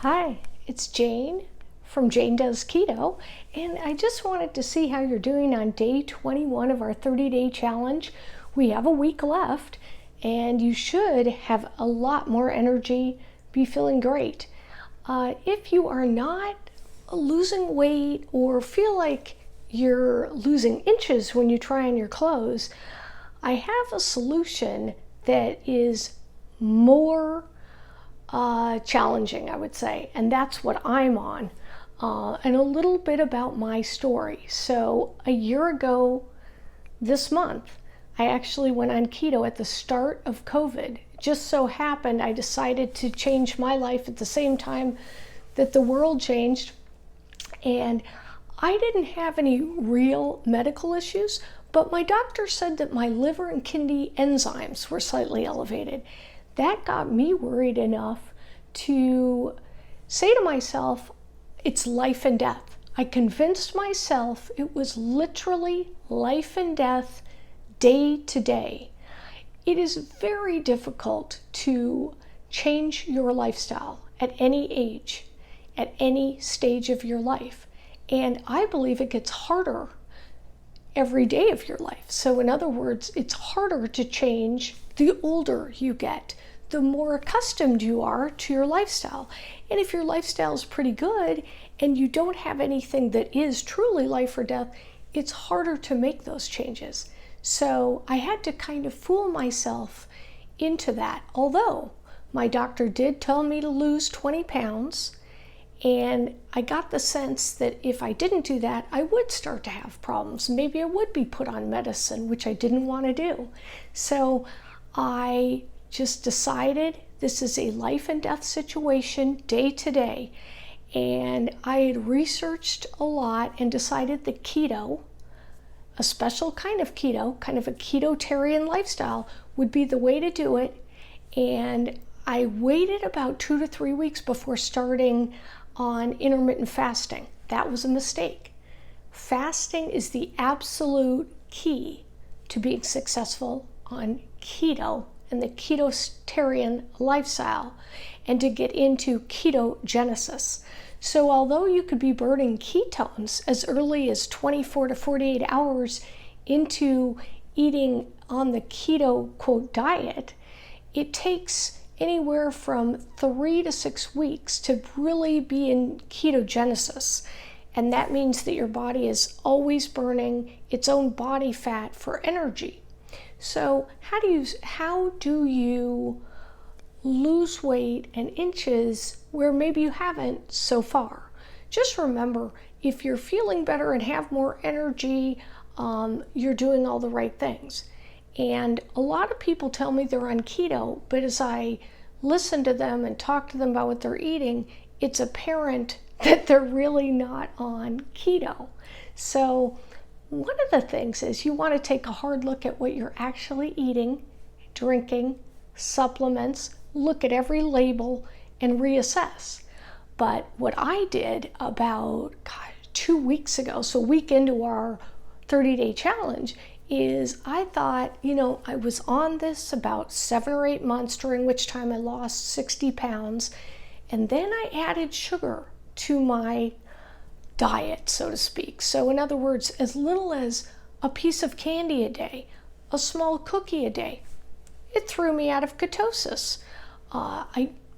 Hi, it's Jane from Jane Does Keto, and I just wanted to see how you're doing on day 21 of our 30-day challenge. We have a week left, and you should have a lot more energy, be feeling great. If you are not losing weight or feel like you're losing inches when you try on your clothes, I have a solution that is more challenging, I would say, and that's what I'm on. And a little bit about my story. So a year ago this month, I actually went on keto at the start of COVID. It just so happened I decided to change my life at the same time that the world changed, and I didn't have any real medical issues, but my doctor said that my liver and kidney enzymes were slightly elevated. That got me worried enough to say to myself, it's life and death. I convinced myself it was literally life and death day to day. It is very difficult to change your lifestyle at any age, at any stage of your life. And I believe it gets harder every day of your life. So in other words, it's harder to change the older you get, the more accustomed you are to your lifestyle. And if your lifestyle is pretty good and you don't have anything that is truly life or death, it's harder to make those changes. So I had to kind of fool myself into that. Although my doctor did tell me to lose 20 pounds, and I got the sense that if I didn't do that, I would start to have problems. Maybe I would be put on medicine, which I didn't want to do. So I just decided this is a life and death situation day to day. And I had researched a lot and decided that keto, a special kind of keto, kind of a ketotarian lifestyle, would be the way to do it. And I waited about 2 to 3 weeks before starting on intermittent fasting. That was a mistake. Fasting is the absolute key to being successful on keto and the ketotarian lifestyle, and to get into ketogenesis. So although you could be burning ketones as early as 24 to 48 hours into eating on the keto quote diet, it takes anywhere from 3 to 6 weeks to really be in ketogenesis. And that means that your body is always burning its own body fat for energy. So how do you lose weight and inches where maybe you haven't so far? Just remember, if you're feeling better and have more energy, you're doing all the right things. And a lot of people tell me they're on keto, but as I listen to them and talk to them about what they're eating, it's apparent that they're really not on keto. So one of the things is you want to take a hard look at what you're actually eating, drinking, supplements, look at every label and reassess. But what I did about 2 weeks ago, so a week into our 30-day challenge, is I thought, I was on this about 7 or 8 months, during which time I lost 60 pounds. And then I added sugar to my diet, so to speak. So in other words, as little as a piece of candy a day, a small cookie a day. It threw me out of ketosis.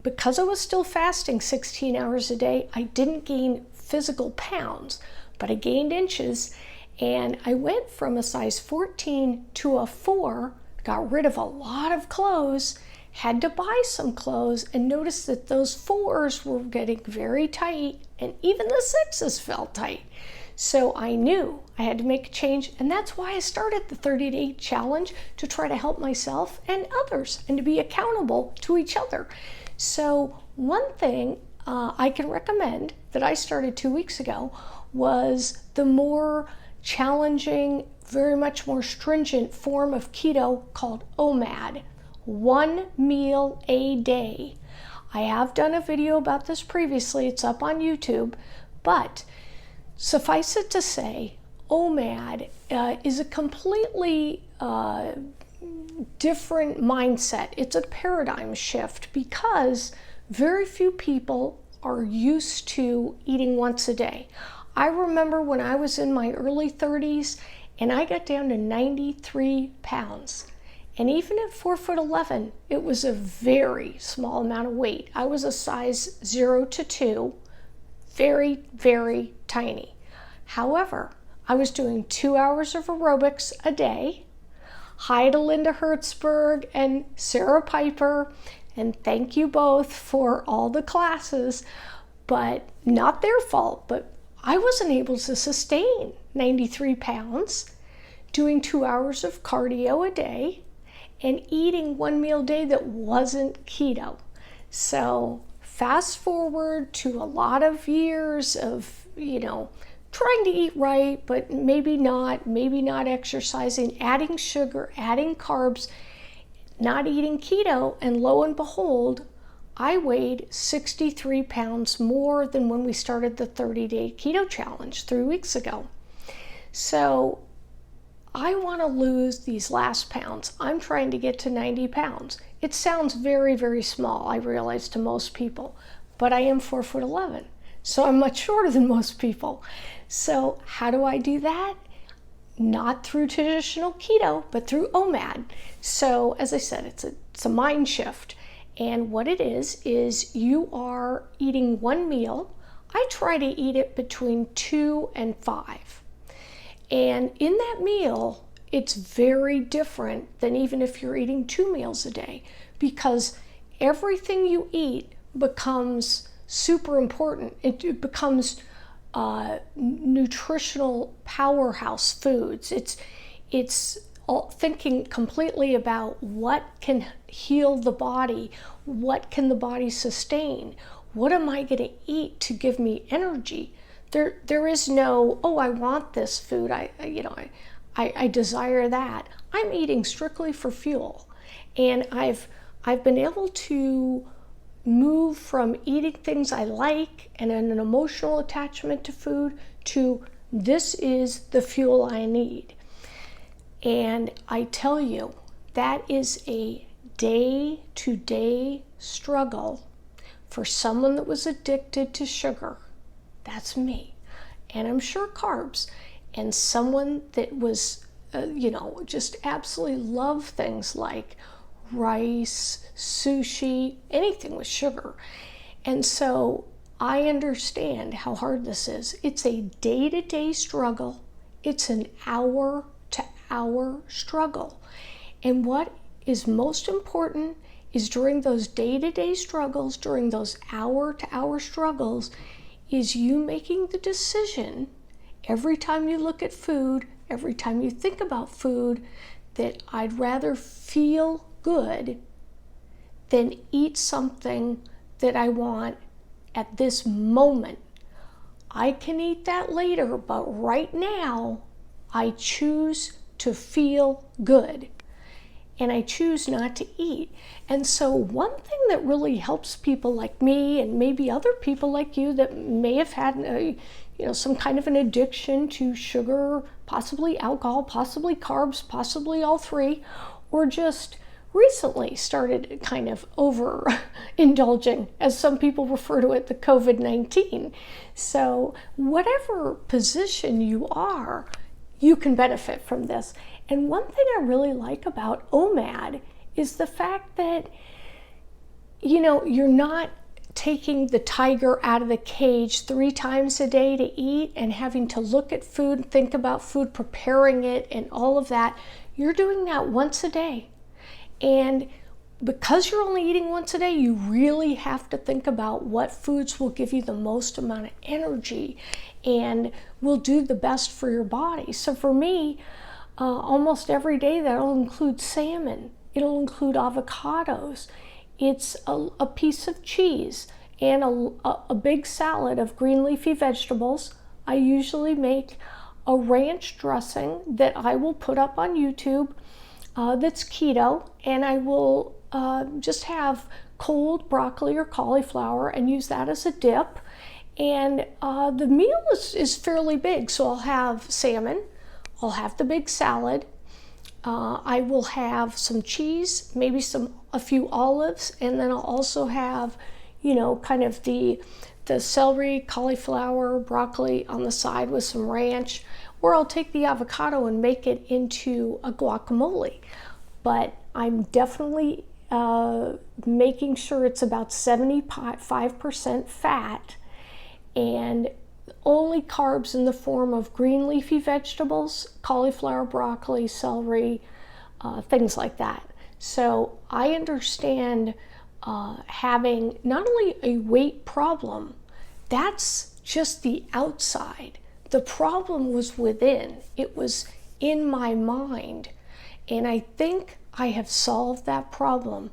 Because I was still fasting 16 hours a day, I didn't gain physical pounds, but I gained inches. And I went from a size 14 to a 4, got rid of a lot of clothes, had to buy some clothes, and noticed that those 4s were getting very tight, and even the 6s felt tight. So I knew I had to make a change, and that's why I started the 30-day challenge, to try to help myself and others, and to be accountable to each other. So one thing I can recommend that I started 2 weeks ago was the more challenging, very much more stringent form of keto called OMAD, 1 meal a day. I have done a video about this previously. It's up on YouTube, but suffice it to say, OMAD is a completely different mindset. It's a paradigm shift because very few people are used to eating once a day. I remember when I was in my early 30s and I got down to 93 pounds. And even at 4'11", it was a very small amount of weight. I was a size 0 to 2, very, very tiny. However, I was doing 2 hours of aerobics a day. Hi to Linda Hertzberg and Sarah Piper, and thank you both for all the classes, but not their fault, but I wasn't able to sustain 93 pounds, doing 2 hours of cardio a day, and eating one meal a day that wasn't keto. So fast forward to a lot of years of, trying to eat right, but maybe not exercising, adding sugar, adding carbs, not eating keto, and lo and behold, I weighed 63 pounds more than when we started the 30-day keto challenge 3 weeks ago. So I want to lose these last pounds. I'm trying to get to 90 pounds. It sounds very, very small, I realize, to most people, but I am 4'11", so I'm much shorter than most people. So how do I do that? Not through traditional keto, but through OMAD. So as I said, it's a mind shift. And what it is you are eating one meal. I try to eat it between 2 and 5. And in that meal, it's very different than even if you're eating 2 meals a day, because everything you eat becomes super important. It becomes nutritional powerhouse foods. It's all thinking completely about what can heal the body, what can the body sustain, what am I going to eat to give me energy. There is no, oh, I want this food, I desire that. I'm eating strictly for fuel, and I've been able to move from eating things I like and an emotional attachment to food to this is the fuel I need. And I tell you, that is a day-to-day struggle for someone that was addicted to sugar. That's me. And I'm sure carbs. And someone that was, just absolutely loved things like rice, sushi, anything with sugar. And so I understand how hard this is. It's a day-to-day struggle. It's an hour-to-hour struggle. And what is most important is during those day-to-day struggles, during those hour-to-hour struggles, is you making the decision every time you look at food, every time you think about food, that I'd rather feel good than eat something that I want at this moment. I can eat that later, but right now I choose to feel good and I choose not to eat. And so one thing that really helps people like me and maybe other people like you that may have had some kind of an addiction to sugar, possibly alcohol, possibly carbs, possibly all three, or just recently started kind of overindulging, as some people refer to it, the COVID-19. So whatever position you are, you can benefit from this. And one thing I really like about OMAD is the fact that, you're not taking the tiger out of the cage 3 times a day to eat and having to look at food, think about food, preparing it, and all of that. You're doing that once a day. And because you're only eating once a day, you really have to think about what foods will give you the most amount of energy and will do the best for your body. So for me, almost every day that'll include salmon. It'll include avocados. It's a piece of cheese and a big salad of green leafy vegetables. I usually make a ranch dressing that I will put up on YouTube that's keto, and I will just have cold broccoli or cauliflower and use that as a dip. And the meal is fairly big, so I'll have salmon, I'll have the big salad, I will have some cheese, maybe a few olives, and then I'll also have kind of the celery, cauliflower, broccoli on the side with some ranch, or I'll take the avocado and make it into a guacamole. But I'm definitely making sure it's about 75% fat and only carbs in the form of green leafy vegetables, cauliflower, broccoli, celery, things like that. So I understand having not only a weight problem, that's just the outside. The problem was within. It was in my mind. And I think I have solved that problem,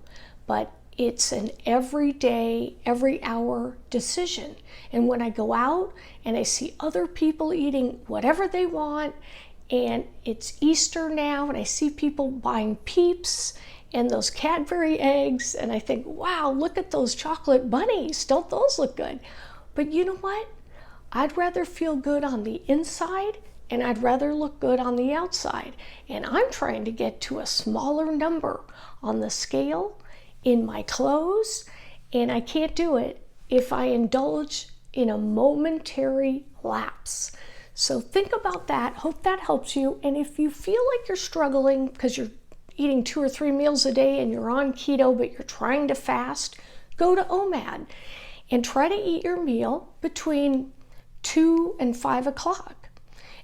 but it's an everyday, every hour decision. And when I go out and I see other people eating whatever they want, and it's Easter now, and I see people buying Peeps and those Cadbury eggs, and I think, wow, look at those chocolate bunnies. Don't those look good? But you know what? I'd rather feel good on the inside, and I'd rather look good on the outside. And I'm trying to get to a smaller number on the scale, in my clothes, and I can't do it if I indulge in a momentary lapse. So think about that. Hope that helps you. And if you feel like you're struggling because you're eating 2 or 3 meals a day and you're on keto, but you're trying to fast, go to OMAD and try to eat your meal between 2 and 5 o'clock.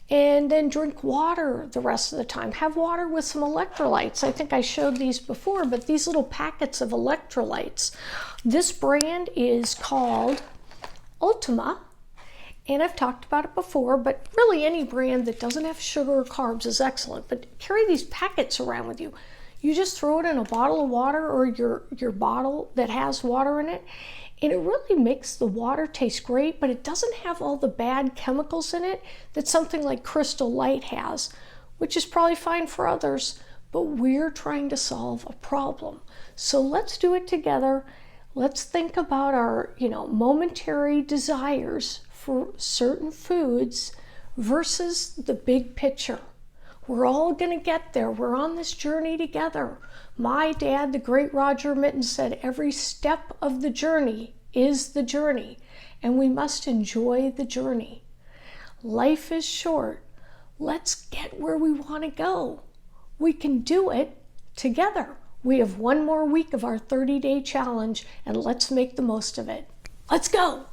And then drink water the rest of the time. Have water with some electrolytes. I think I showed these before, but these little packets of electrolytes. This brand is called Ultima, and I've talked about it before, but really any brand that doesn't have sugar or carbs is excellent. But carry these packets around with you. You just throw it in a bottle of water or your bottle that has water in it, and it really makes the water taste great, but it doesn't have all the bad chemicals in it that something like Crystal Light has, which is probably fine for others, but we're trying to solve a problem. So let's do it together. Let's think about our, momentary desires for certain foods versus the big picture. We're all going to get there. We're on this journey together. My dad, the great Roger Mitten, said every step of the journey is the journey, and we must enjoy the journey. Life is short. Let's get where we want to go. We can do it together. We have 1 more week of our 30-day challenge, and let's make the most of it. Let's go.